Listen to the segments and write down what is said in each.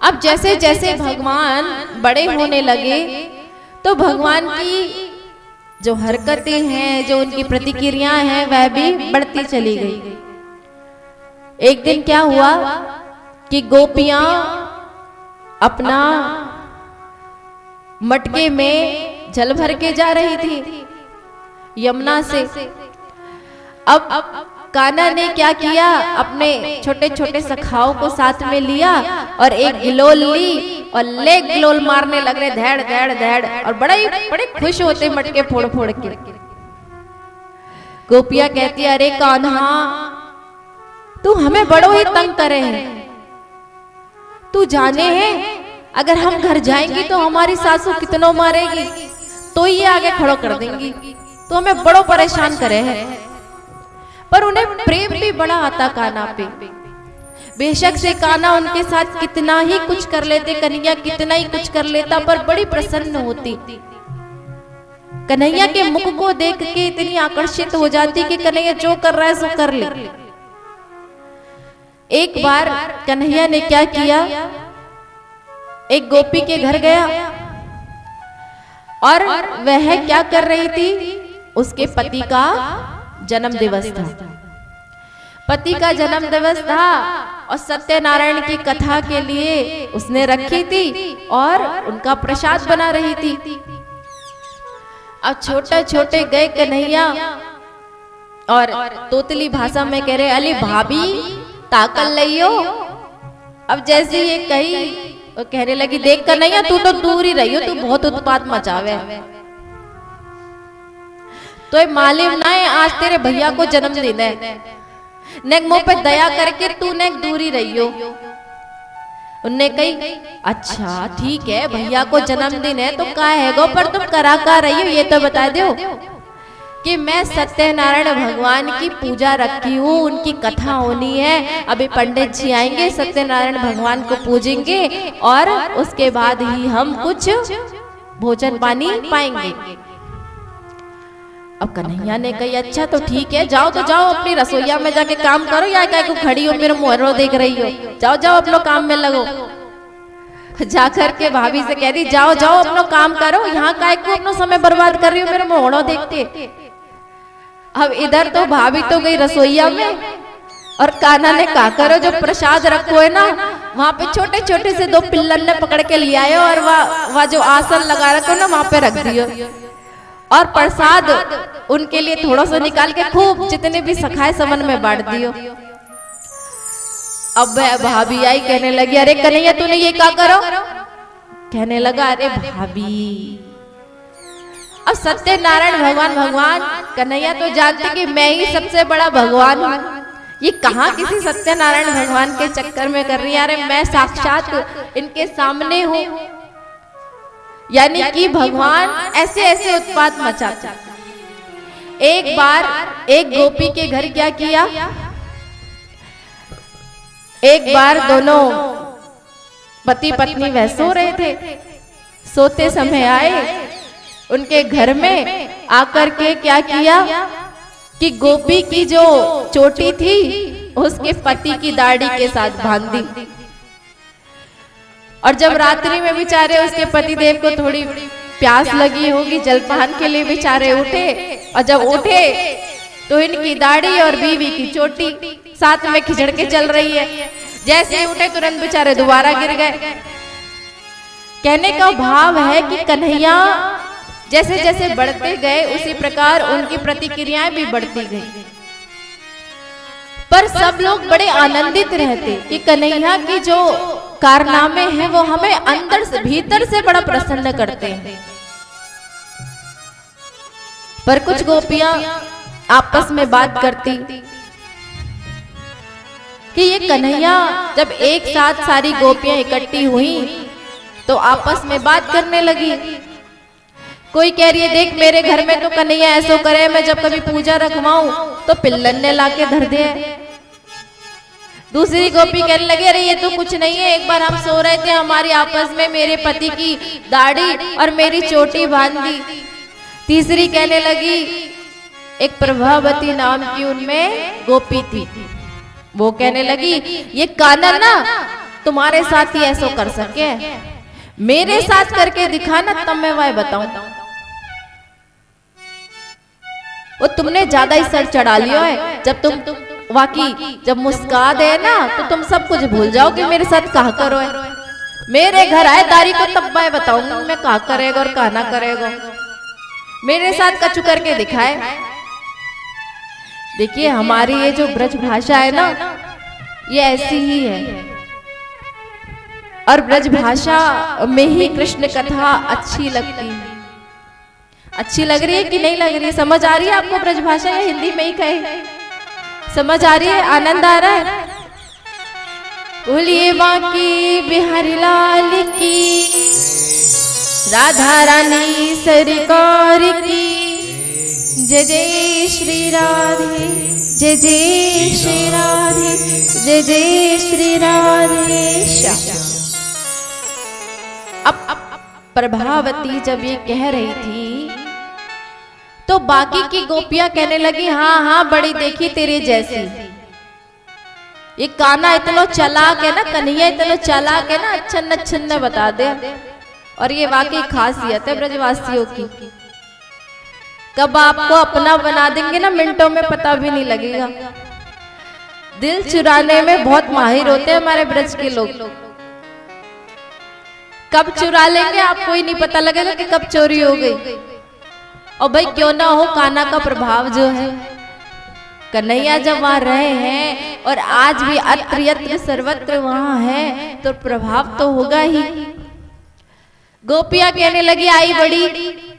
अब जैसे जैसे भगवान बड़े होने लगे तो भगवान की जो हरकतें हैं, जो उनकी प्रतिक्रियाएं हैं, वह भी बढ़ती चली गई। एक दिन क्या हुआ कि गोपियां अपना मटके में जल भर के जा रही थी यमुना से। अब कान्हा ने क्या किया, अपने छोटे छोटे सखाओं को साथ में लिया और एक गिलोल ली और ले गिलोल मारने लग रहे, धैड़ धैड़ धैड़, और बड़े खुश होते मटके फोड़ फोड़ के। गोपियां कहती, अरे कान्हा तू हमें बड़ो ही तंग करे है, तू जाने है अगर हम घर जाएंगी तो हमारी सासू कितनों मारेगी, तो ये आगे खड़ो कर देंगी, तो हमें बड़ो परेशान करे है। पर उन्हें प्रेम भी बड़ा आता कान्हा पे। बेशक से कान्हा उनके साथ कितना ही कुछ कर लेते, कन्हैया कितना ही कुछ कर लेता, पर बड़ी प्रसन्न होती। कन्हैया के मुख को देख के इतनी आकर्षित हो जाती कि कन्हैया जो कर रहा है सो कर ले। एक बार कन्हैया ने क्या किया, एक गोपी के घर गया और वह क्या कर रही थी, उसके पति का जन्म दिवस था। पति का जन्म दिवस था और सत्यनारायण की कथा के लिए उसने रखी थी और उनका प्रसाद बना रही थी। अब छोटे छोटे गए कन्हैया और तोतली भाषा में कह रहे, अली भाभी ताकल लियो। अब जैसे ये कही वो कहने लगी, देख कन्हैया तू तो दूर ही रही हो, तू बहुत उत्पात मचावे। तो ये मालूम ना है आज तेरे भैया को जन्मदिन है, नेक मुंह पे दया करके तू नेक दूर ही रही हो। उनने कही, अच्छा ठीक है भैया को जन्मदिन है तो का है गो, पर तुम करा का रही हो ये तो बता दो। कि मैं सत्यनारायण भगवान की पूजा रखी हूँ, उनकी कथा होनी है, अभी पंडित जी आएंगे, सत्यनारायण भगवान को पूजेंगे और उसके बाद ही हम कुछ भोजन पानी पाएंगे। अब कन्हैया ने कही, अच्छा तो ठीक है, जाओ तो जाओ अपनी रसोईया में जाके काम करो, या क्या को खड़ी हो मेरे मुहर्रो देख रही हो, जाओ जाओ अपना काम में लगो। जाकर के भाभी से कह दी, जाओ जाओ अपना काम करो, यहाँ काय को अपना समय बर्बाद कर रही हो मेरे मुहर्रो देखते। अब इधर तो भाभी तो गई रसोईया में और कान्हा ने कहा करो, जो प्रसाद रखो है ना वहां पे छोटे छोटे से दो पिल्लन ने पकड़ के ले आए और वह जो आसन लगा रखो ना वहां पे रख दियो और प्रसाद उनके लिए थोड़ा सा निकाल के खूब जितने भी सखाए समन में बांट दियो। अब भाभी आई, कहने लगी, अरे कन्हैया तूने ये क्या करो। कहने लगा, अरे भाभी अब सत्यनारायण भगवान कन्हैया तो जानते कि मैं ही सबसे बड़ा भगवान हूँ, ये कहाँ किसी सत्यनारायण भगवान के चक्कर में कर रही है, अरे मैं साक्षात इनके सामने हूँ। यानी कि भगवान ऐसे ऐसे उत्पात मचाता। एक बार एक गोपी के घर क्या किया, एक बार दोनों पति पत्नी वह सो रहे थे, सोते समय आए उनके घर में आकर के क्या किया कि गोपी की जो चोटी थी उसके पति की दाढ़ी के साथ बांध दी। और जब रात्रि में बेचारे उसके पति देव को थोड़ी प्यास लगी होगी, जलपान के लिए बेचारे उठे, और जब उठे तो इनकी दाढ़ी और बीवी की चोटी साथ में खिंचड़ के चल रही है। जैसे ही उठे तुरंत बेचारे दोबारा गिर गए। कहने का भाव है कि कन्हैया जैसे जैसे बढ़ते गए उसी प्रकार उनकी प्रतिक्रियाएं भी बढ़ती गई, पर सब लोग बड़े आनंदित रहते कि कन्हैया की जो कारनामे हैं वो हमें अंदर से भीतर से बड़ा प्रसन्न करते हैं। पर कुछ गोपियां आपस में बात करती कि ये कन्हैया जब एक साथ सारी गोपियां इकट्ठी हुई तो आपस में बात करने लगी। कोई कह रही है, देख मेरे घर में तो कन्हैया ऐसो करे, मैं जब कभी पूजा रखवाऊं तो पिल्लन ने लाके धर दे। दूसरी गोपी कहने लगी, अरे ये तो कुछ नहीं है, एक बार हम सो रहे थे, हमारी आपस में मेरे पति की दाढ़ी और मेरी चोटी बांध दी। तीसरी कहने लगी, एक प्रभावती नाम की उनमें गोपी थी, वो कहने लगी, ये कान्हा ना तुम्हारे साथ ही ऐसा कर सके, मेरे साथ करके दिखा ना, तब मैं वह बताऊं। वो तुमने ज्यादा ही सर चढ़ा लिया है। जब तुम वाकई जब मुस्का दे ना तो तुम सब कुछ भूल जाओ कि मेरे साथ कहा करो है। मेरे घर आए दारी को तब मैं बताऊंगा मैं कहा करेगा और कहा ना करेगा। मेरे साथ कछु करके दिखाए। देखिए हमारी ये जो ब्रज भाषा है ना, ये ऐसी ही है, और ब्रज भाषा में ही कृष्ण कथा अच्छी लगती है। अच्छी लग रही है कि नहीं लग रही है? समझ आ रही है आपको ब्रज भाषा, या हिंदी में ही कहे? समझ आ रही है? आनंद आ रहा है? बोलिए बांकी बिहारी लाल की, राधा रानी सरकार की, जय जय श्री राधे, जय जय श्री राधे, जय जय श्री राधे श्याम। अब प्रभावती जब ये कह रही थी तो बाकी की गोपियां कहने लगी हाँ हाँ बड़ी देखी तेरे जैसी। ये कान्हा इतना चालाक है ना, कन्हैया इतना चालाक है ना, अच्छन अच्छन बता दे। और ये वाकई खासियत है ब्रजवासियों की, कब आपको अपना बना देंगे ना मिनटों में पता भी नहीं लगेगा। दिल चुराने में बहुत माहिर होते हैं हमारे ब्रज के लोग। कब चुरा लेंगे आपको ही नहीं पता लगेगा कि कब चोरी हो गई। और भाई क्यों ना हो, कान्हा का प्रभाव जो है, कन्हैया जब वहां रहे हैं और आज भी अत्र यत्र सर्वत्र वहां है तो प्रभाव तो होगा ही। गोपियां कहने लगी आई बड़ी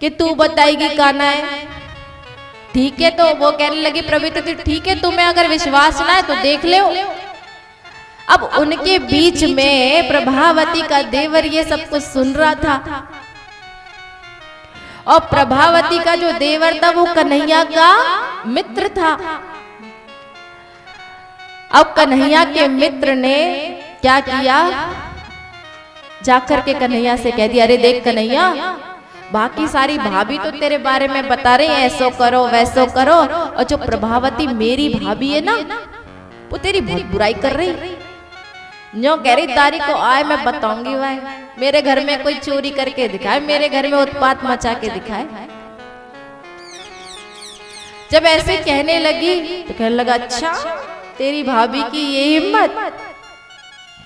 कि तू बताएगी कान्हा है। ठीक है, तो वो कहने लगी प्रवृत्ति ठीक है, तुम्हें अगर विश्वास ना है तो देख लो। अब उनके बीच में प्रभावती का देवर ये सब कुछ सुन रहा था, और प्रभावती का जो देवर था वो कन्हैया का मित्र था। अब कन्हैया के मित्र ने क्या किया, जाकर के कन्हैया से कह दिया अरे देख कन्हैया, बाकी सारी भाभी तो तेरे बारे में बता रही है ऐसो करो वैसो करो, और जो प्रभावती मेरी भाभी है ना वो तेरी बहुत बुराई कर रही। न्यों कह रही तारी को आए मैं बताऊंगी, वह मेरे घर में कोई चोरी करके दिखाए, मेरे घर में उत्पात मचा के दिखाए। जब ऐसे कहने लगी तो कहने लगा अच्छा तेरी भाभी की ये हिम्मत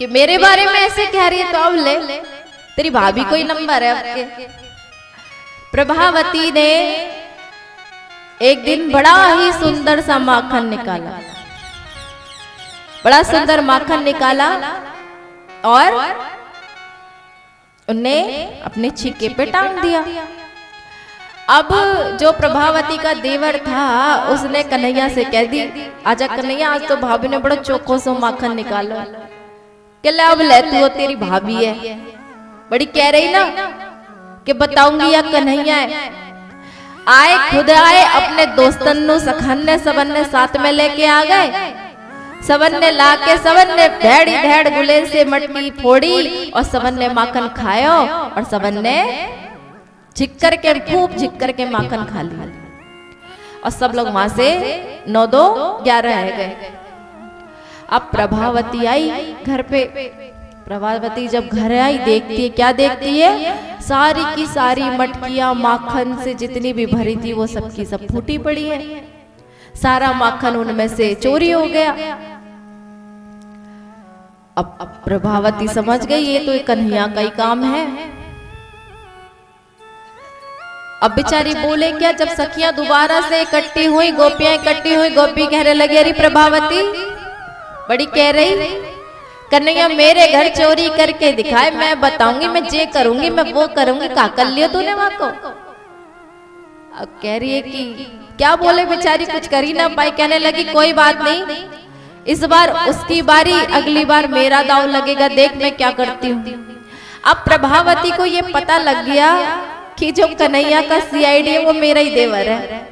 कि मेरे बारे में ऐसे कह रही है, तो अब ले तेरी भाभी कोई नंबर है आपके। प्रभावती ने एक दिन बड़ा ही सुंदर सा माखन निकाला, बड़ा सुंदर माखन निकाला और उनने अपने छीके पे टांग दिया। अब जो प्रभावती का देवर था उसने कन्हैया से कह दी आजा कन्हैया, आज तो भाभी ने बड़ा चोखो सो माखन निकाला, ले अब ले तू तेरी भाभी है। बड़ी कह रही ना कि बताऊंगी या कन्हैया है। आए खुद आए, अपने दोस्तन नु सखन ने सबन ने साथ में लेके आ गए। सबन ने लाके सबन ने ढेड़ी ढेड़ गुले से मटकी फोड़ी और सबन ने माखन खायो, और सबन ने झिक्कर के खूब झिक्कर के माखन खा लिया। और सब लोग वहां से 9 2 11 रह गए। अब प्रभावती आई घर पे। प्रभावती जब घर आई देखती है, क्या देखती है, सारी की सारी मटकियां माखन से जितनी भी भरी थी वो सब की सब फूटी पड़ी है। सारा माखन उनमें से चोरी हो गया। अब प्रभावती समझ गई ये तो कन्हैया का ही काम है। अब बेचारी बोले क्या, जब सखियां दोबारा से इकट्ठी हुई, गोपियां इकट्ठी हुई, गोपी कहने लगी अरे प्रभावती, बड़ी कह रही कन्हैया मेरे घर चोरी करके दिखाए, मैं बताऊंगी, मैं जे करूंगी मैं वो करूंगी। का कर लिया तूने वहां को? अब कह रही है कि क्या बोले बेचारी, कुछ कर ही ना पाई। कहने लगी कोई बात नहीं, इस बार उसकी बारी, अगली बार मेरा दांव लगेगा, देख मैं क्या करती हूँ। अब प्रभावती को ये पता लग गया कि जो कन्हैया का सीआईडी है वो मेरा ही देवर है।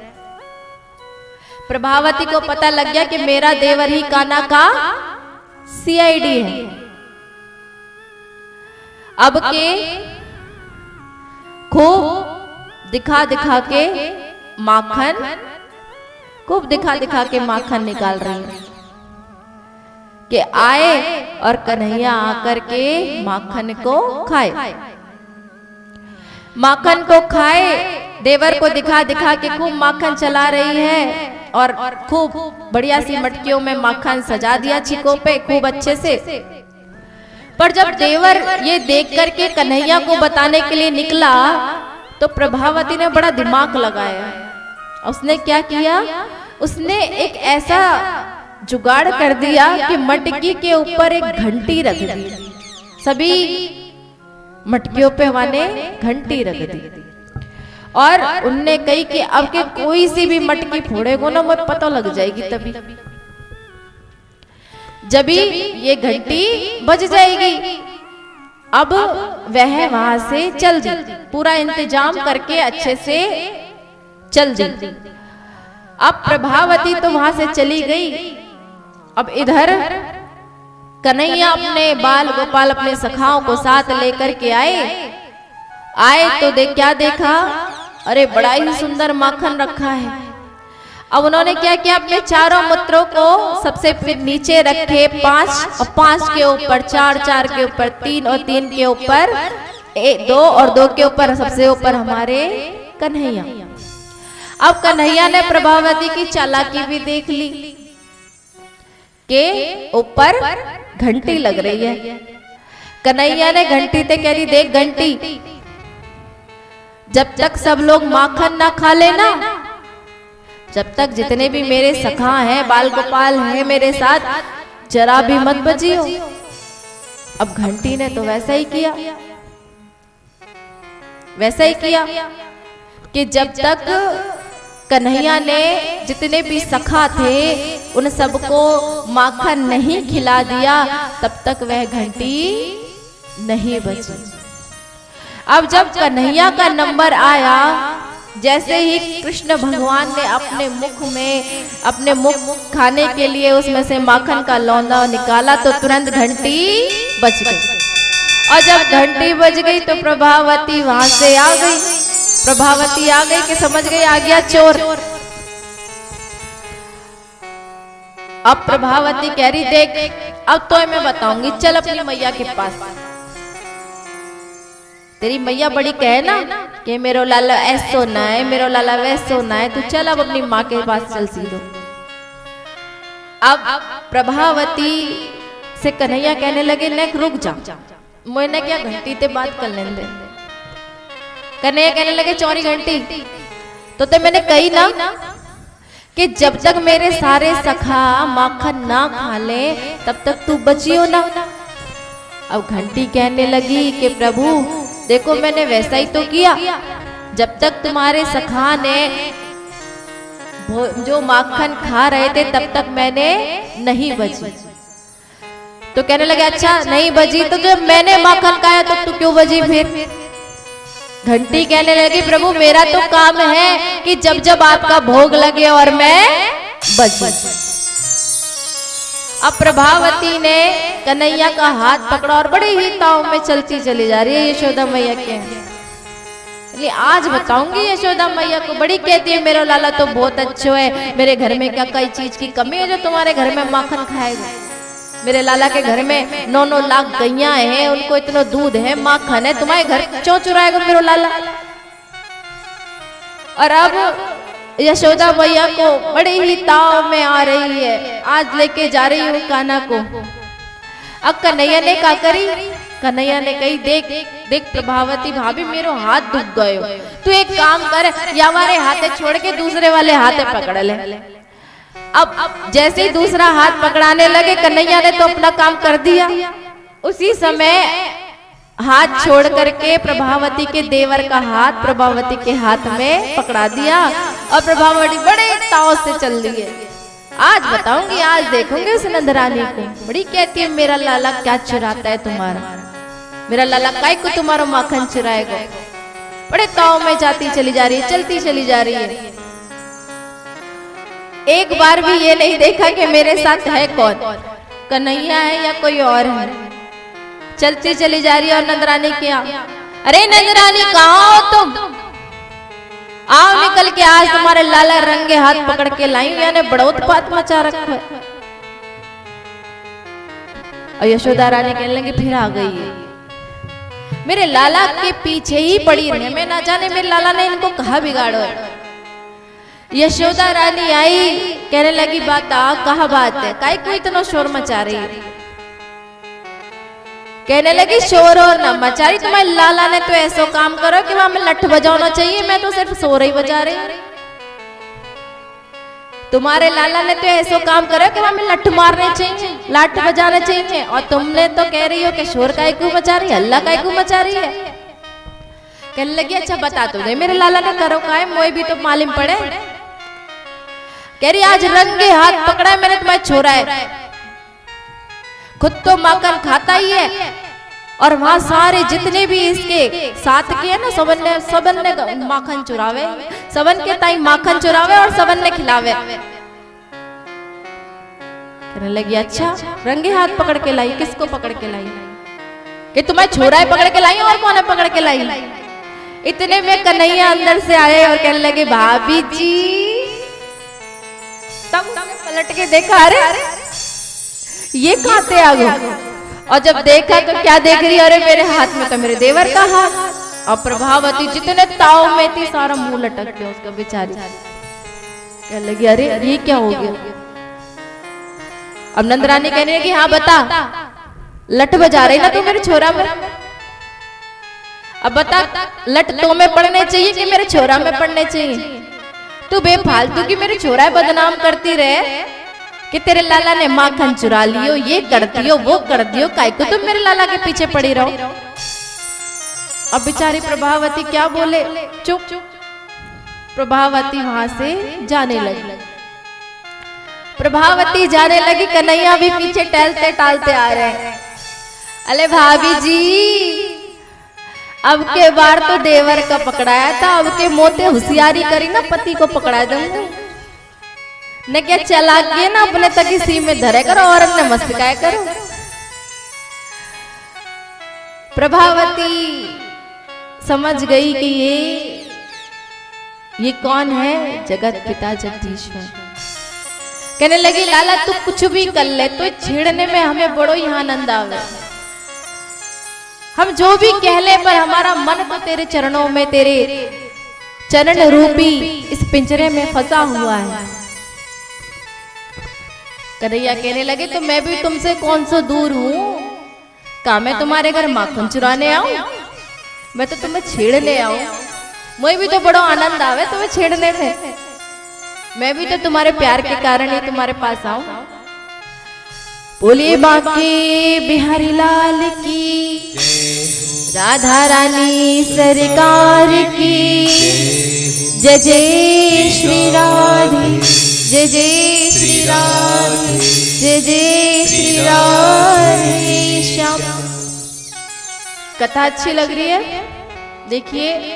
प्रभावती को पता लग गया कि मेरा देवर ही कान्हा का सीआईडी है। अब के खूब दिखा दिखा के माखन, खूब दिखा दिखा के माखन निकाल रही है। कि आए और कन्हैया आकर के माखन को खाए। माखन को खाए, देवर को दिखा दिखा के खूब माखन चला रही है और खूब बढ़िया सी मटकियों में माखन सजा दिया छिको पे खूब अच्छे से। पर जब देवर ये देख करके कन्हैया को बताने के लिए निकला तो प्रभावती ने बड़ा दिमाग लगाया। उसने क्या किया, उसने एक ऐसा जुगाड़ कर दिया कि मटकी के ऊपर एक घंटी रख दी। सभी मटकियों पे माने घंटी रख दी और उनने कही कि अब के कोई सी भी मटकी फोड़ेगो ना मुझे पता लग जाएगी, तभी जभी ये घंटी बज जाएगी। अब वह वहां से चल दी, पूरा इंतजाम करके अच्छे से चल दी। अब प्रभावती तो वहां से चली गई। अब इधर कन्हैया अपने बाल गोपाल अपने सखाओं को साथ लेकर के आए तो क्या देखा, अरे बड़ा ही सुंदर माखन रखा है। अब उन्होंने क्या किया, अपने चारों मित्रों को सबसे फिर नीचे रखे 5 और 5 के ऊपर 4, 4 के ऊपर 3 और 3 के ऊपर 2 और 2 के ऊपर सबसे ऊपर हमारे कन्हैया। अब कन्हैया ने प्रभावती की चालाकी भी देख ली के ऊपर घंटी लग रही है। कन्हैया ने घंटी ते कह रही, देख घंटी, जब तक सब लोग माखन ना खा लेना, जब तक जितने भी मेरे सखा हैं, बाल गोपाल हैं मेरे साथ, जरा भी मत बजियो। अब घंटी ने तो वैसा ही किया कि जब तक कन्हैया ने जितने भी सखा थे उन सबको माखन नहीं खिला दिया, तब तक वह घंटी नहीं बजी। अब जब कन्हैया का नंबर आया, जैसे ही कृष्ण भगवान ने अपने मुख खाने के लिए उसमें से माखन का लौंदा निकाला तो तुरंत घंटी बज गई। और जब घंटी बज गई तो प्रभावती वहां से आ गई। प्रभावती आ गई कि समझ गई आ गया चोर। अब प्रभावती कह रही, देख अब तो मैं बताऊंगी, चल अपनी मैया के पास। तेरी मैया बड़ी कहे ना कि मेरो लाला ऐसो ना है, मेरो लाला वैसो ना है, तू चल अब अपनी माँ के पास चल सीधो। अब प्रभावती से कन्हैया कहने लगे, नेक रुक जा, मैंने क्या घंटी ते बात कर लेने दे। कन्हैया कहने लगे, चौरी घंटी तो मैंने कही ना कि जब तक मेरे सारे सखा माखन ना खा ले तब तक तू बचियो ना। अब घंटी कहने लगी कि प्रभु देखो मैंने वैसा ही तो किया, जब तक तुम्हारे सखा ने जो माखन खा रहे थे तब तक मैंने नहीं बजी। तो कहने लगे, अच्छा नहीं बजी तो जब मैंने माखन खाया तो तू क्यों बजी फिर? घंटी कहने लगी, प्रभु मेरा तो काम है कि जब जब आपका भोग लगे और मैं बचूं। अब प्रभावती ने कन्हैया का हाथ पकड़ा और बड़े ही ताव में चलती चली जा रही है यशोदा मैया के। चलिए आज बताऊंगी यशोदा मैया को, बड़ी कहती है मेरा लाला तो बहुत अच्छा है, मेरे घर में क्या कई चीज की कमी है जो तुम्हारे घर में माखन खाएगा। मेरे लाला के घर में 9-9 लाख गैया हैं, उनको इतना दूध है, माखन है, तुम्हारे घर क्यों चुराएगा मेरा लाला? और अब यशोदा मैया को बड़े ही ताव में आ रही है, आज लेके जा रही हूँ कान्हा को। अब कन्हैया ने क्या करी? कन्हैया ने कही, देख देख प्रभावती भाभी मेरो हाथ दुख गयो, तू एक काम कर, या हमारे हाथे छोड़ के दूसरे वाले हाथे पकड़ ले। अब जैसे ही दूसरा हाथ पकड़ाने लगे कन्हैया ने तो अपना काम कर दिया। उसी समय हाथ छोड़ करके प्रभावती के देवर का हाथ प्रभावती के हाथ में पकड़ा दिया और प्रभावती बड़े ताव से चल रही है। आज बताऊंगी, आज देखूंगी उस नंदरानी को। बड़ी कहती है मेरा लाला क्या चुराता है तुम्हारा, मेरा लाला काय को तुम्हारा माखन चुराएगा। बड़े ताव में जाती चली जा रही है, चलती चली जा रही है। एक बार भी ये नहीं देखा कि मेरे साथ है कौन, कन्हैया है या कोई और है। चलती चली जा रही है और नंदरानी क्या, अरे नंदरानी कहाँ हो तुम, आओ निकल के, आज तुम्हारे लाला रंगे हाथ पकड़ के लाई, यानी बड़ा उत्पात मचा रखा है। और यशोदा रानी कहने लगी फिर आ गई है, मेरे लाला के पीछे ही पड़ी रहे, मैं ना जाने मेरे लाला ने इनको कहा बिगाड़ो है। यशोदा रानी आई, कहने लगी बता कहा बात है, काहे को इतना शोर मचा रही है। कहने लगी शोर और न मचा रही, तुम्हारे लाला ने तो ऐसा काम करो कि वहां में लठ बजाना चाहिए, मैं तो सिर्फ शोर ही बजा रही। तुम्हारे लाला ने तो ऐसा काम करो कि हमें लठ मारने चाहिए, लाठ बजाने चाहिए, और तुमने तो कह रही हो कि शोर काय को मचा रही है, अल्लाह काय को मचा रही है। कहने लगी अच्छा बता तो दे मेरे लाला ने करो काय, मोए भी तो मालूम पड़े। कह रही आज रंगे हाथ पकड़ा है मैंने तुम्हारा छोरा है, खुद तो माखन खाता ही है, और वहां सारे जितने भी इसके साथ के है ना सबन ने माखन चुरावे, सबन के ताई माखन चुरावे और सबन ने खिलावे। कहने लगी अच्छा रंगे हाथ पकड़ के लाई, किसको पकड़ के लाई? कि तुम्हारे छोरा है पकड़ के लाई और कौन है पकड़ के लाई? इतने में कन्हैया अंदर से आए और कहने लगे भाभी जी। तब पलट के देखा अरे ये कहां से आ गए, और जब देखा तो क्या देख रही, अरे मेरे हाथ में तो मेरे देवर का हाथ, और प्रभावती जितने ताव में थी सारा मुंह लटक गया उसका बेचारी। कहने लगी अरे ये क्या हो गया। अब नंदरानी कहने लगी हाँ बता, लठ बजा रही ना तू मेरे छोरा में, अब बता लठ तो में पड़ने चाहिए कि मेरे छोरा में पड़ने चाहिए? तू बेफालतू की मेरे छोरा बदनाम करती रहे कि तेरे लाला ने माखन चुरा लियो, ये कर दियो वो कर दियो, काय को तुम मेरे लाला के पीछे पड़ी रहो। अब बेचारी प्रभावती क्या बोले, चुप। प्रभावती वहां से जाने लगी। प्रभावती जाने लगी, कन्हैया भी पीछे टहलते टालते आ रहे हैं। अरे भाभी जी अब के बार तो देवर का पकड़ाया था, अब के मोते होशियारी करी ना पति को पकड़ा दूंगा न, क्या चला के ना अपने तक इसी में धरे करो और अन्य मस्काए करो। प्रभावती समझ गई कि ये कौन है, जगत पिता जगदीश्वर। कहने लगी लाला तू कुछ भी कर ले, तो छेड़ने में हमें बड़ो ही आनंद आवे, हम जो भी कह ले पर हमारा मन तो तेरे चरणों में, तेरे चरण रूपी इस पिंजरे में फंसा हुआ है। कन्हैया कहने लगे तो मैं भी तुमसे कौन सा दूर हूं, क्या मैं तुम्हारे घर माखन चुराने आऊं, मैं तो तुम्हें छेड़ने आऊं। मुझे भी तो बड़ा आनंद आवे तुम्हें छेड़ने में, मैं भी तो तुम्हारे प्यार के कारण ही तुम्हारे पास आऊं। बोलिए बाके बिहारी लाल की, राधा रानी सरकार की, जय जय श्री राधे, जय जय श्री राधे, जय जय श्री राधे श्याम। कथा अच्छी लग रही है, देखिए